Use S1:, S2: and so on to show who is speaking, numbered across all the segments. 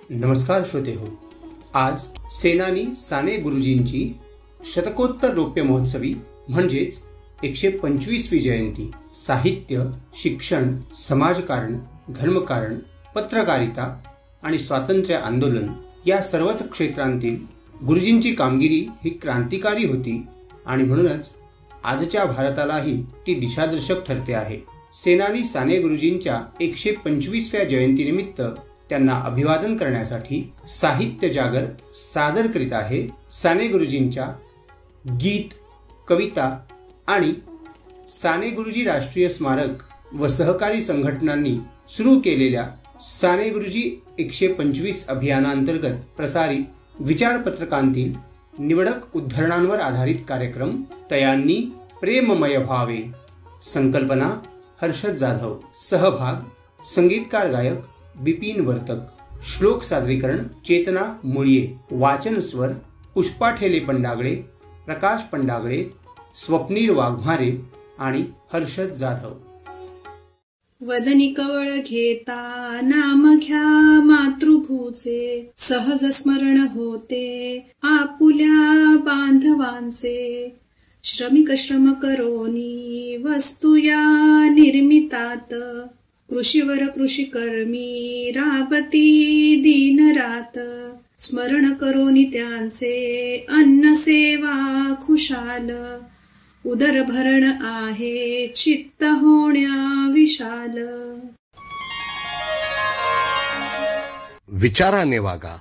S1: नमस्कार श्रोते हो, आज सेनानी साने गुरुजींची शतकोत्तर रौप्य महोत्सवी म्हणजेच 125वी जयंती साहित्य, शिक्षण, समाजकारण, धर्मकारण, पत्रकारिता आणि स्वातंत्र्य आंदोलन या सर्वच क्षेत्रांतील गुरुजींची कामगिरी ही क्रांतिकारी होती आणि म्हणूनच आजच्या भारतालाही ती दिशादर्शक ठरते आहे. सेनानी साने गुरुजींच्या 125व्या जयंतीनिमित्त त्यांना अभिवादन करण्यासाठी साहित्य जागर सादर करीत आहे साने गुरुजींच्या गीत, कविता आणि साने गुरुजी राष्ट्रीय स्मारक व सहकारी संघटनांनी सुरू केलेल्या साने गुरुजी 125 अभियानांतर्गत प्रसारित विचारपत्रकांतील निवडक उद्धरणांवर आधारित कार्यक्रम तयांनी प्रेममय व्हावे. संकल्पना हर्षद जाधव. सहभाग संगीतकार गायक बिपिन वर्तक. श्लोक सादरीकरण चेतना मुळिये. वाचन स्वर पुष्पा ठेले पंडागळे, प्रकाश पंडागळे, स्वप्नील वाघमारे आणि हर्षद जाधव.
S2: वदनी कवळ घेता नाम घ्या मातृभूचे, सहज स्मरण होते आपुल्या बांधवांचे. श्रमिक श्रम करोनी वस्तू या निर्मितात, कृषीवर कृषी कर्मी राबती दिन रात. स्मरण करोनी त्यांचे अन्न सेवा खुशाल, उदर भरण आहे चित्त होण्या विशाल.
S3: विचाराने वागा,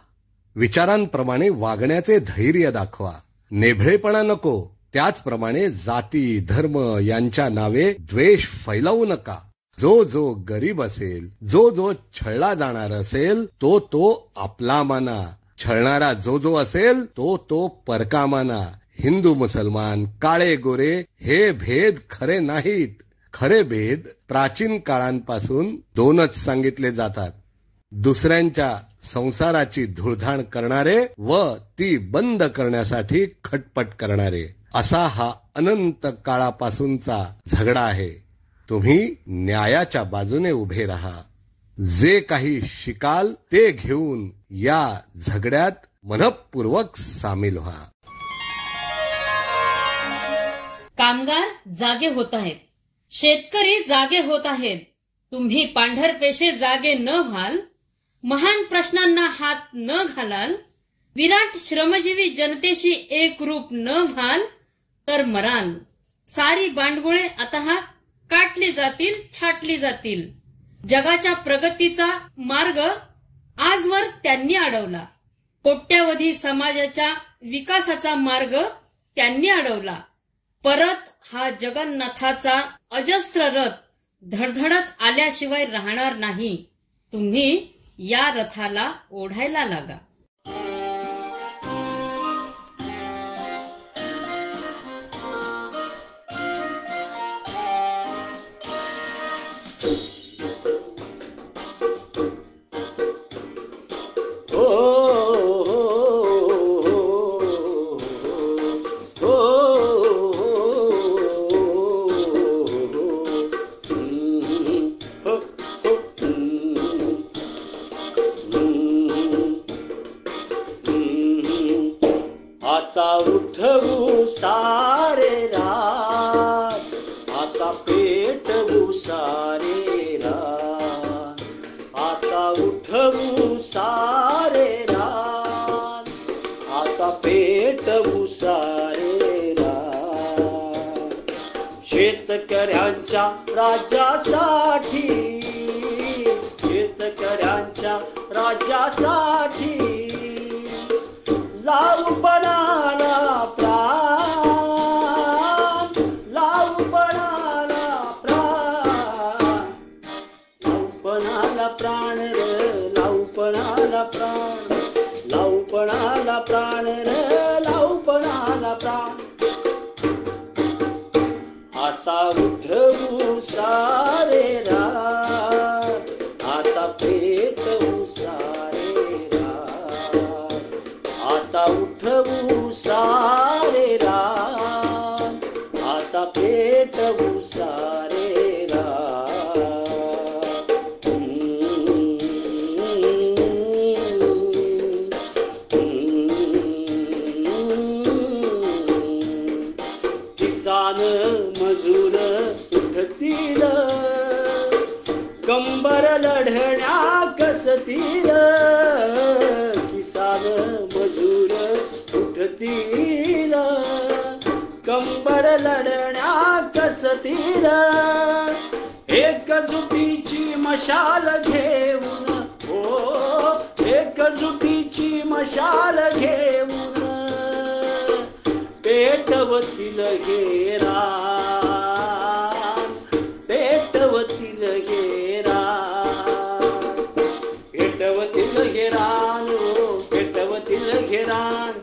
S3: विचारांप्रमाणे वागण्याचे धैर्य दाखवा. नेभळेपणा नको, त्याचप्रमाणे जाती धर्म यांच्या नावे द्वेष फैलावू नका. जो जो गरीब असेल, जो जो छळला जाणार असेल तो तो आपला माना. छळणारा जो जो असेल तो तो परका माना. हिंदू मुसलमान, काळे गोरे हे भेद खरे नाहीत. खरे भेद प्राचीन काळांपासून दोनच सांगितले जातात: दुसऱ्यांच्या संसाराची धुळधाण करणारे व ती बंद करण्यासाठी खटपट करणारे. असा हा अनंत काळापासूनचा झगडा आहे. तुम्ही न्यायाच्या बाजूने उभे राहा. जे काही शिकाल ते घेऊन या झगड्यात मनःपूर्वक सामील व्हा.
S4: कामगार जागे होत आहेत, शेतकरी जागे होत आहेत. तुम्ही पांढरपेशे जागे न व्हाल, महान प्रश्नांना हात न घालाल, विराट श्रमजीवी जनतेशी एकरूप न व्हाल तर मराल. सारी बांडगुळे आता काटली जातील, छाटली जातील. जगाच्या प्रगतीचा मार्ग आजवर त्यांनी अडवला. कोट्यावधी समाजाच्या विकासाचा मार्ग त्यांनी अडवला. परत हा जगन्नाथाचा अजस्र रथ धडधडत आल्याशिवाय राहणार नाही. तुम्ही या रथाला ओढायला लागा.
S5: आता उठवू सारे रात, आता पेटवू सारे रात. आता उठवू सारे रात, आता पेटवू सारे रात. शेतकऱ्यांच्या राज्यासाठी, शेतकऱ्यांच्या राज्यासाठी लावू पणाला प्राण, लावू पणाला प्राण. लावू पणाला प्राण रे, लावू पणाला प्राण, लावू पणाला प्राण रे, लावू पणाला प्राण. आता उठवू सारे रात, आता पेटवू सारे रात. आता उठवू सारे रात, आता पेटवू सारे रात. मजूर उठतील, कंबर लढण्या कसतील, किसान मजूर उठतील, कंबर लढण्या कसतील, एकजुटीची मशाल घेऊन, हो एकजुटीची मशाल घेऊन पेटवतील घेरा, पेटवतील घेरा, पेटवतील घेरान, पेटवतील घेरान,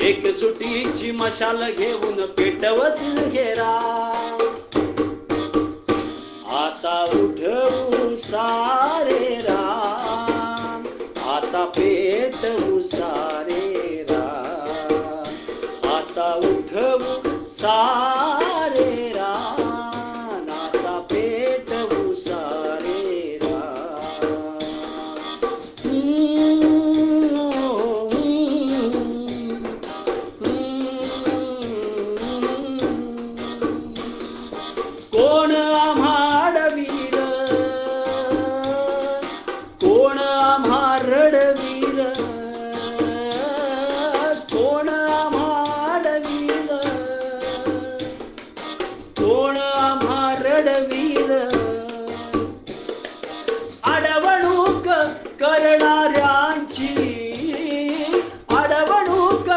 S5: एकजुटीची मशाल घेऊन पेटवतील घेरा. आता उठवू सारे रान, आता पेटवू सारे रान, आता उठवू सारे रान, आता पेटवू सारे रान. कोण आम्हा अडवील, कोण आम्हा रडवील, कोण आम्हा अडवील, कोण आम्हा रडवील, अडवणूक करणाऱ्यांची, अडवणूक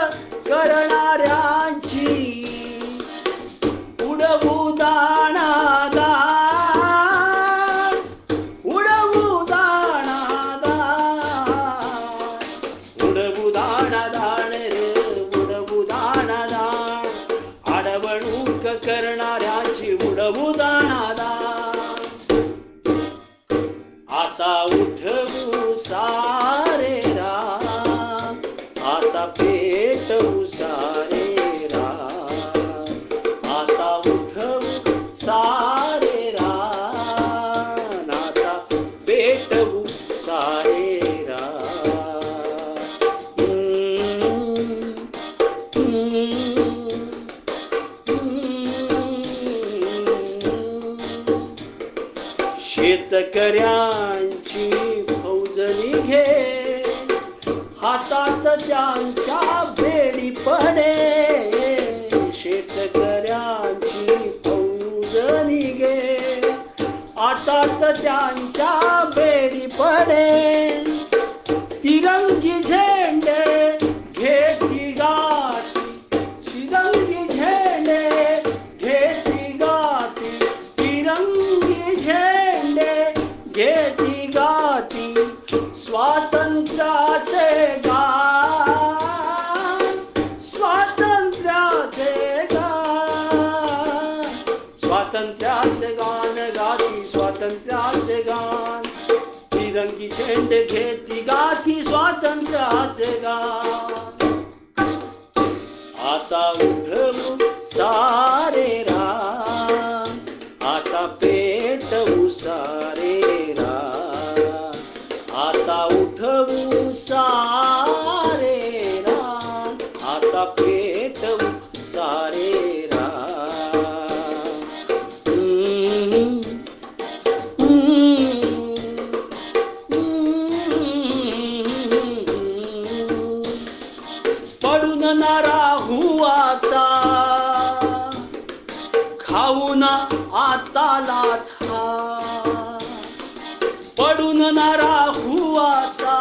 S5: करणाऱ्यांची उडवू दाणादाण, उडवू दाणादाण, उडवू दाणादाण रे, उडवू दाणादाण, अडवणूक करणाऱ्याची उडवू दाणादाण. आता उठवू सारे रान, आता पेटवू सारे रान, आता उठवू सारे रान, आता पेटवू सारे रान. शेतकऱ्यांची फौज निघे, हातात त्यांच्या बेडी पडे, शेतकऱ्यांची फौज निघे, हातात त्यांच्या बेडी पडे, तिरंगी झेंडे घेती गाती, तिरंगी झेंडे घेती गाती, तिरंगी झेंडे घेती गाती, स्वातंत्र्याचे गान, स्वातंत्र्याचे गान, स्वातंत्र्याचे गान गाती, स्वातंत्र्याचे गान, तिरंगी झेंडे घेती गाती, स्वातंत्र्याचे गान. आता उठवू सारे रान, आता पेटवू सारे रान, आता उठवू सारे रान, आता पेटवू सारे रान. पडून ना राहू आता, खाऊन आता लाथा, पडून ना राहू आता,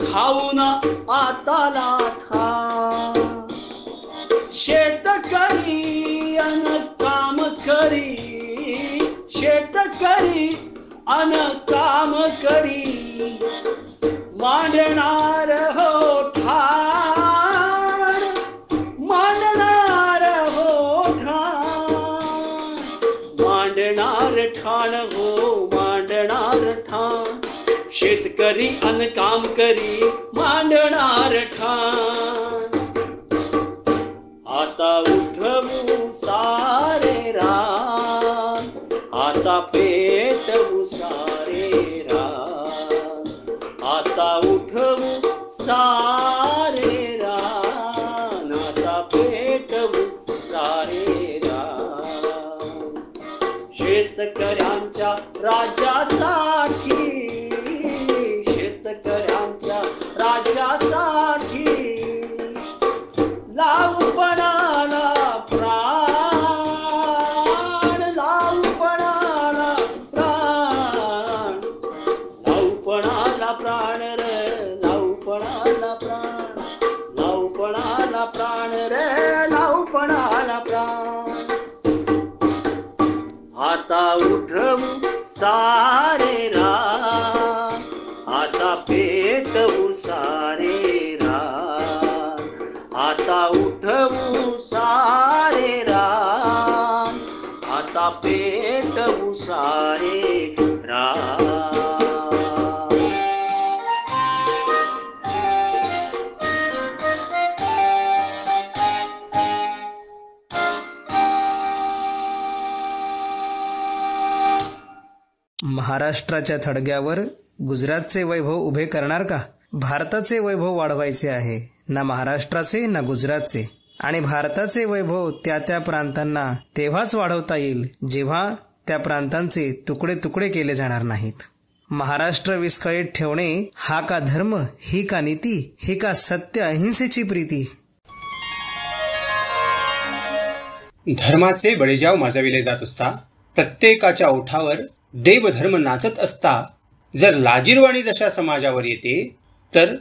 S5: खाऊन आता लाथा, शेतकरी अन काम करी, शेतकरी अन काम करी, मांडणार हो ठाण, मांडणार हो ठाण, मांडणार ठाण हो, मांडणार ठाण, शेतकरी अन काम करी, मांडणार ठाण. आता उठवू सारे रान, आता पेटवू सारे रान, आता उठवू सारे रान, आता पेटवू सारे शेतकऱ्यांच्या राज्यासाठी, शेतकऱ्यांच्या राज्यासाठी लावू पणाला प्राण, लावू पणाला प्राण, लावू पणाला प्राण रे, लावू पणाला प्राण, लावू पणाला प्राण रे, लावू पणाला प्राण. आता उठवू सारे रान, आता पेटवू सारे रान, आता उठवू सारे रान, आता पेटवू सारे रान.
S6: महाराष्ट्राच्या थडग्यावर गुजरातचे वैभव उभे करणार का? भारताचे वैभव वाढवायचे आहे, ना महाराष्ट्राचे ना गुजरातचे. आणि भारताचे वैभव त्या त्या प्रांतांना तेव्हाच वाढवता येईल जेव्हा त्या प्रांतांचे तुकडे तुकडे केले जाणार नाहीत. महाराष्ट्र विस्कळीत ठेवणे हा का धर्म, ही का नीती, ही का सत्य अहिंसेची प्रीती.
S1: धर्माचे बळीजाव माजविले जात असता, प्रत्येकाच्या ओठावर देवधर्म नाचत असता जर लाजिरवाणी दशा समाजावर येते तर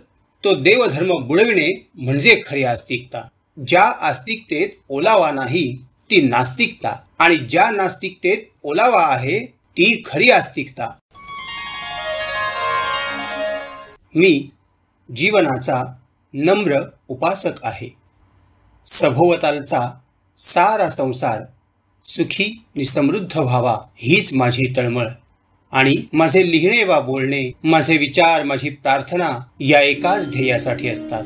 S1: तो देवधर्म बुडविणे म्हणजे खरी आस्तिकता. ज्या आस्तिकतेत ओलावा नाही ती नास्तिकता, आणि ज्या नास्तिकतेत ओलावा आहे ती खरी आस्तिकता. मी जीवनाचा नम्र उपासक आहे. सभोवतालचा सारा संसार सुखी नि समृद्ध व्हावा हीच माझी तळमळ. आणि माझे लिहिणे वा बोलणे, माझे विचार, माझी प्रार्थना या एकाच ध्येयासाठी असतात.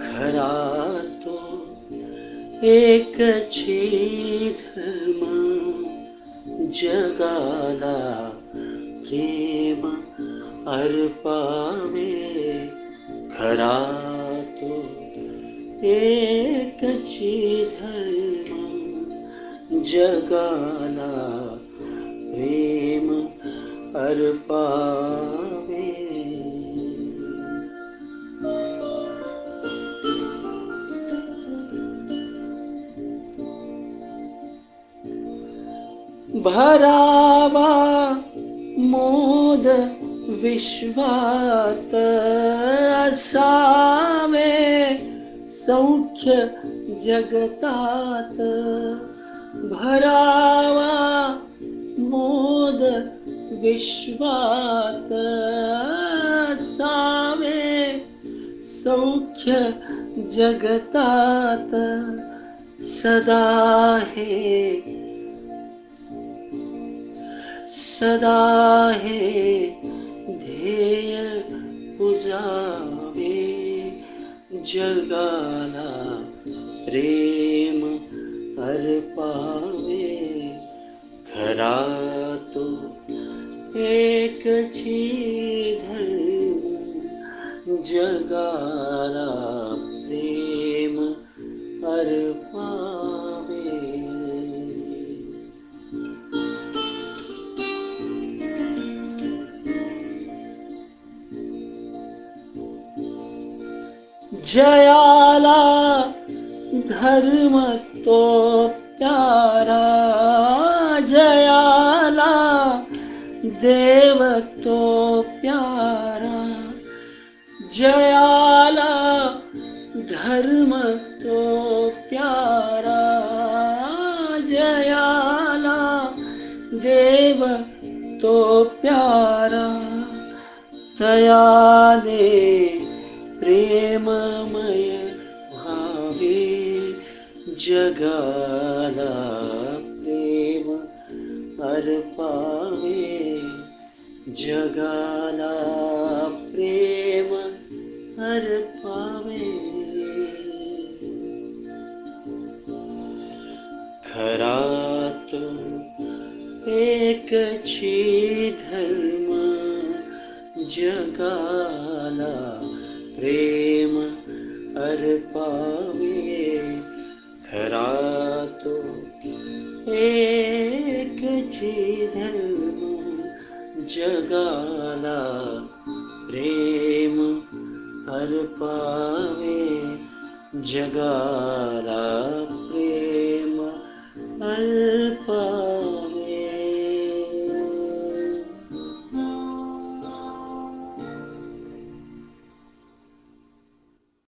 S5: खरा तो एकची धर्म, जगाला प्रेम अर्पावे. खरा तो एकची धर्म, जगाला प्रेम अर्पावे. भरावा मोद विश्वात, असावे सौख्य जगतात. भरावा मोद विश्वात, असावे सौख्य जगतात. सदा हे ध्येय पुजावे. जगाला प्रेम अर्पावे. खरा तो एकची धर्म, जगाला प्रेम अर्पावे. जयाला धर्म तो प्यारा, जयाला देव तो प्यारा. जयाला धर्म तो प्यारा, जयाला देव तो प्यारा. तयाने प्रेममय व्हावे. जगाला प्रेम अर्पावे. जगाला प्रेम अर्पावे. खरा तो एकची धर्म जगाला प्रेम अर्पावे खरा तो एकची धर्म जगाला प्रेम अर्पावे जगाला प्रेम अर्पावे.